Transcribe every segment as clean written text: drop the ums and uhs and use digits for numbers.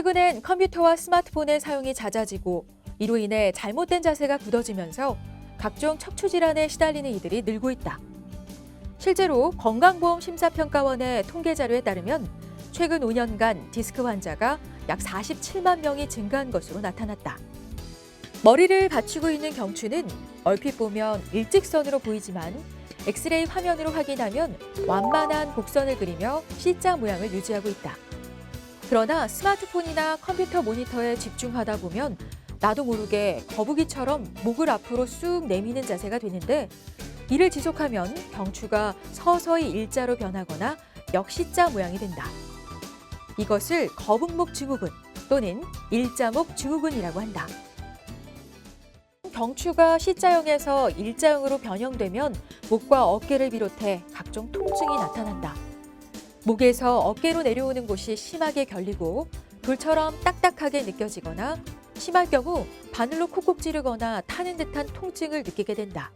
최근엔 컴퓨터와 스마트폰의 사용이 잦아지고 이로 인해 잘못된 자세가 굳어지면서 각종 척추 질환에 시달리는 이들이 늘고 있다. 실제로 건강보험심사평가원의 통계 자료에 따르면 최근 5년간 디스크 환자가 약 47만 명이 증가한 것으로 나타났다. 머리를 받치고 있는 경추는 얼핏 보면 일직선으로 보이지만 엑스레이 화면으로 확인하면 완만한 곡선을 그리며 C자 모양을 유지하고 있다. 그러나 스마트폰이나 컴퓨터 모니터에 집중하다 보면 나도 모르게 거북이처럼 목을 앞으로 쑥 내미는 자세가 되는데 이를 지속하면 경추가 서서히 일자로 변하거나 역C자 모양이 된다. 이것을 거북목 증후군 또는 일자목 증후군이라고 한다. 경추가 C자형에서 일자형으로 변형되면 목과 어깨를 비롯해 각종 통증이 나타난다. 목에서 어깨로 내려오는 곳이 심하게 결리고 돌처럼 딱딱하게 느껴지거나 심할 경우 바늘로 콕콕 찌르거나 타는 듯한 통증을 느끼게 된다.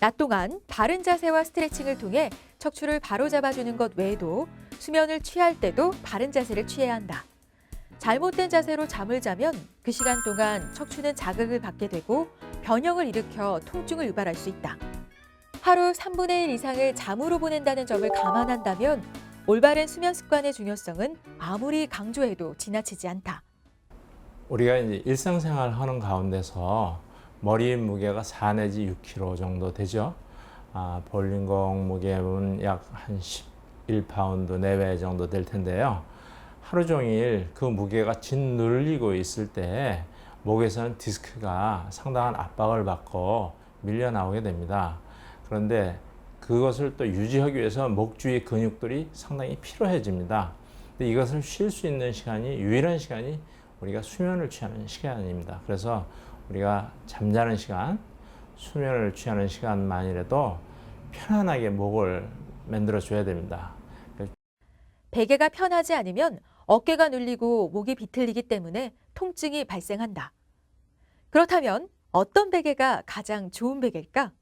낮 동안 바른 자세와 스트레칭을 통해 척추를 바로잡아주는 것 외에도 수면을 취할 때도 바른 자세를 취해야 한다. 잘못된 자세로 잠을 자면 그 시간 동안 척추는 자극을 받게 되고 변형을 일으켜 통증을 유발할 수 있다. 하루 3분의 1 이상을 잠으로 보낸다는 점을 감안한다면 올바른 수면 습관의 중요성은 아무리 강조해도 지나치지 않다. 우리가 이제 일상생활 하는 가운데서 머리 무게가 4 내지 6kg 정도 되죠. 볼링공 무게는 약 한 11파운드 내외 정도 될 텐데요. 하루 종일 그 무게가 짓눌리고 있을 때 목에서는 디스크가 상당한 압박을 받고 밀려 나오게 됩니다. 그런데 그것을 또 유지하기 위해서 목 주위 근육들이 상당히 피로해집니다. 근데 이것을 쉴 수 있는 시간이 유일한 시간이 우리가 수면을 취하는 시간입니다. 그래서 우리가 잠자는 시간, 수면을 취하는 시간만이라도 편안하게 목을 만들어 줘야 됩니다. 베개가 편하지 않으면 어깨가 눌리고 목이 비틀리기 때문에 통증이 발생한다. 그렇다면 어떤 베개가 가장 좋은 베개일까?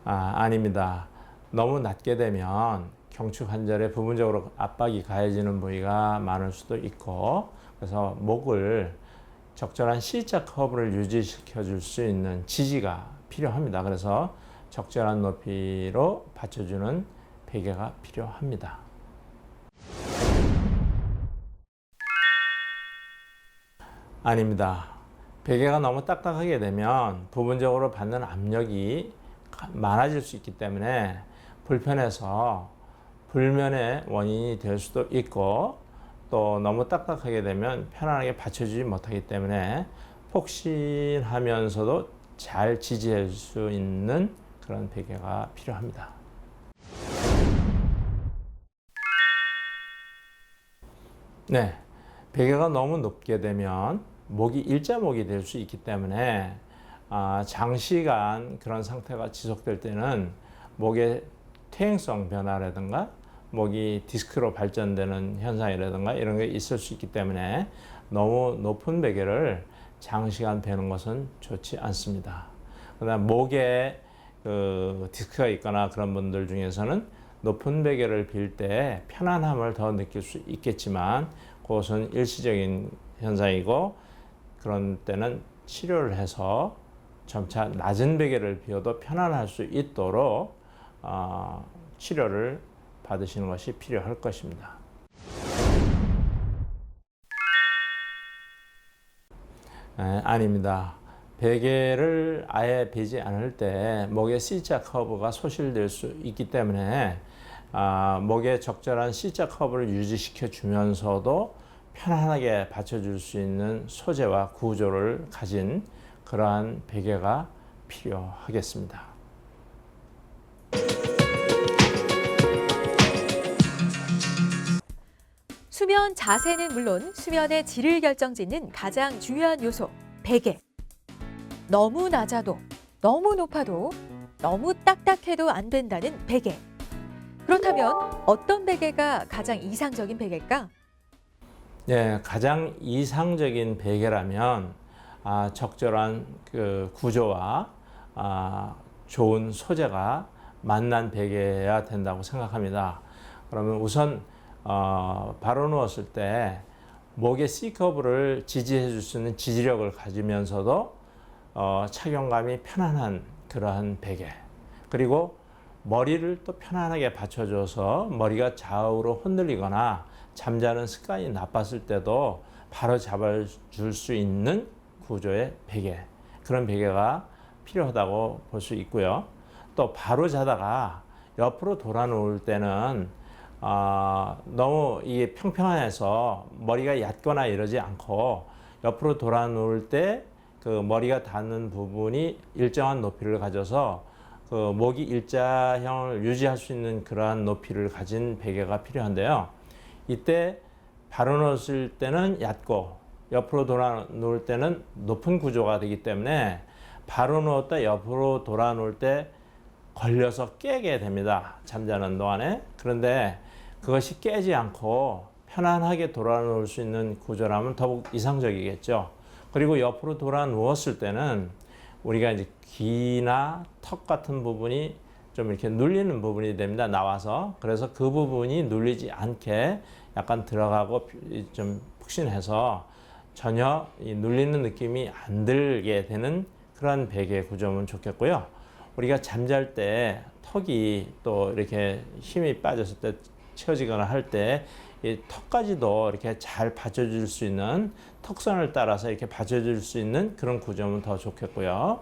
아닙니다. 너무 낮게 되면 경추 관절에 부분적으로 압박이 가해지는 부위가 많을 수도 있고, 그래서 목을 적절한 C자 커브를 유지시켜 줄 수 있는 지지가 필요합니다. 그래서 적절한 높이로 받쳐주는 베개가 필요합니다. 아닙니다. 베개가 너무 딱딱하게 되면 부분적으로 받는 압력이 많아질 수 있기 때문에 불편해서 불면의 원인이 될 수도 있고, 또 너무 딱딱하게 되면 편안하게 받쳐주지 못하기 때문에 폭신하면서도 잘 지지할 수 있는 그런 베개가 필요합니다. 네, 베개가 너무 높게 되면 목이 일자목이 될 수 있기 때문에 장시간 그런 상태가 지속될 때는 목의 퇴행성 변화라든가 목이 디스크로 발전되는 현상이라든가 이런 게 있을 수 있기 때문에 너무 높은 베개를 장시간 베는 것은 좋지 않습니다. 그다음 목에 디스크가 있거나 그런 분들 중에서는 높은 베개를 빌 때 편안함을 더 느낄 수 있겠지만 그것은 일시적인 현상이고, 그런 때는 치료를 해서 점차 낮은 베개를 비워도 편안할 수 있도록 치료를 받으시는 것이 필요할 것입니다. 아닙니다. 베개를 아예 베지 않을 때 목의 C자 커브가 소실될 수 있기 때문에 목에 적절한 C자 커브를 유지시켜 주면서도 편안하게 받쳐줄 수 있는 소재와 구조를 가진 그러한 베개가 필요하겠습니다. 수면 자세는 물론 수면의 질을 결정짓는 가장 중요한 요소, 베개. 너무 낮아도, 너무 높아도, 너무 딱딱해도 안 된다는 베개. 그렇다면 어떤 베개가 가장 이상적인 베개일까? 네, 가장 이상적인 베개라면 적절한 그 구조와 좋은 소재가 만난 베개여야 된다고 생각합니다. 그러면 우선 바로 누웠을 때 목의 C커브를 지지해 줄 수 있는 지지력을 가지면서도 착용감이 편안한 그러한 베개, 그리고 머리를 또 편안하게 받쳐줘서 머리가 좌우로 흔들리거나 잠자는 습관이 나빴을 때도 바로 잡아줄 수 있는 구조의 베개, 그런 베개가 필요하다고 볼 수 있고요. 또 바로 자다가 옆으로 돌아 누울 때는 너무 이게 평평해서 머리가 얕거나 이러지 않고 옆으로 돌아 누울 때 그 머리가 닿는 부분이 일정한 높이를 가져서 그 목이 일자형을 유지할 수 있는 그러한 높이를 가진 베개가 필요한데요. 이때 바로 누웠을 때는 얕고 옆으로 돌아 누울 때는 높은 구조가 되기 때문에 바로 누웠다 옆으로 돌아 누울 때 걸려서 깨게 됩니다. 잠자는 동안에. 그런데 그것이 깨지 않고 편안하게 돌아 누울 수 있는 구조라면 더욱 이상적이겠죠. 그리고 옆으로 돌아 누웠을 때는 우리가 이제 귀나 턱 같은 부분이 좀 이렇게 눌리는 부분이 됩니다. 나와서. 그래서 그 부분이 눌리지 않게 약간 들어가고 좀 푹신해서 전혀 이 눌리는 느낌이 안 들게 되는 그런 베개 구조면 좋겠고요. 우리가 잠잘 때 턱이 또 이렇게 힘이 빠졌을 때 채워지거나 할 때 이 턱까지도 이렇게 잘 받쳐줄 수 있는 턱선을 따라서 이렇게 받쳐줄 수 있는 그런 구조면 더 좋겠고요.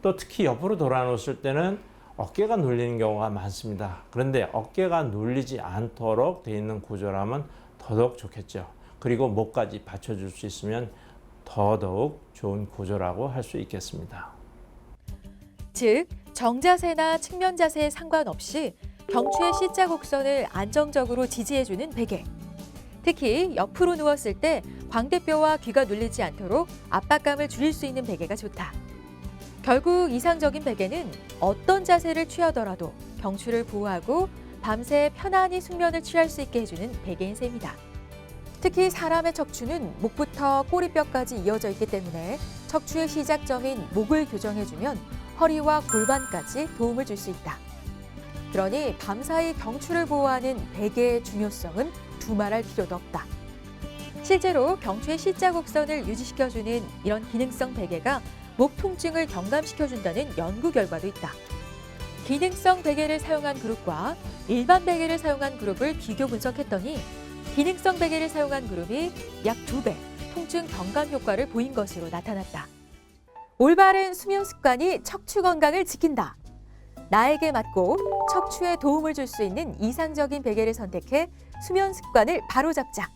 또 특히 옆으로 돌아 누웠을 때는 어깨가 눌리는 경우가 많습니다. 그런데 어깨가 눌리지 않도록 되어 있는 구조라면 더더욱 좋겠죠. 그리고 목까지 받쳐줄 수 있으면 더더욱 좋은 구조라고 할 수 있겠습니다. 즉, 정자세나 측면 자세에 상관없이 경추의 C자 곡선을 안정적으로 지지해주는 베개. 특히 옆으로 누웠을 때 광대뼈와 귀가 눌리지 않도록 압박감을 줄일 수 있는 베개가 좋다. 결국 이상적인 베개는 어떤 자세를 취하더라도 경추를 보호하고 밤새 편안히 숙면을 취할 수 있게 해주는 베개인 셈이다. 특히 사람의 척추는 목부터 꼬리뼈까지 이어져 있기 때문에 척추의 시작점인 목을 교정해주면 허리와 골반까지 도움을 줄 수 있다. 그러니 밤사이 경추를 보호하는 베개의 중요성은 두말할 필요도 없다. 실제로 경추의 C자 곡선을 유지시켜주는 이런 기능성 베개가 목 통증을 경감시켜준다는 연구 결과도 있다. 기능성 베개를 사용한 그룹과 일반 베개를 사용한 그룹을 비교 분석했더니 기능성 베개를 사용한 그룹이 약 2배 통증 경감 효과를 보인 것으로 나타났다. 올바른 수면 습관이 척추 건강을 지킨다. 나에게 맞고 척추에 도움을 줄 수 있는 이상적인 베개를 선택해 수면 습관을 바로잡자.